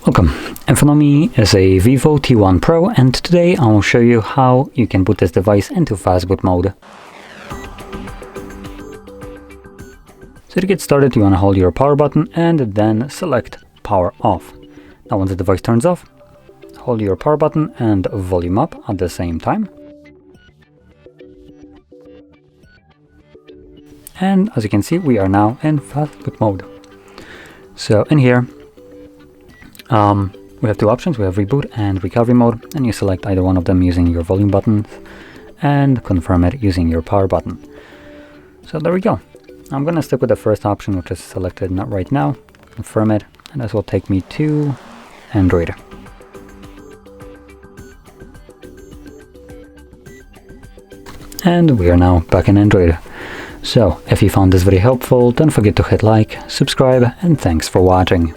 Welcome, in front of me is a VIVO T1 Pro, and today I will show you how you can boot this device into Fastboot mode. So to get started, you want to hold your power button and then select power off. Now once the device turns off, hold your power button and volume up at the same time. And as you can see, we are now in Fastboot mode. So in here, we have two options. We have reboot and recovery mode, and you select either one of them using your volume button and confirm it using your power button. So there we go. I'm gonna stick with the first option, which is selected not right now. Confirm it, and this will take me to Android. And we are now back in Android. So if you found this video helpful, don't forget to hit like, subscribe, and thanks for watching.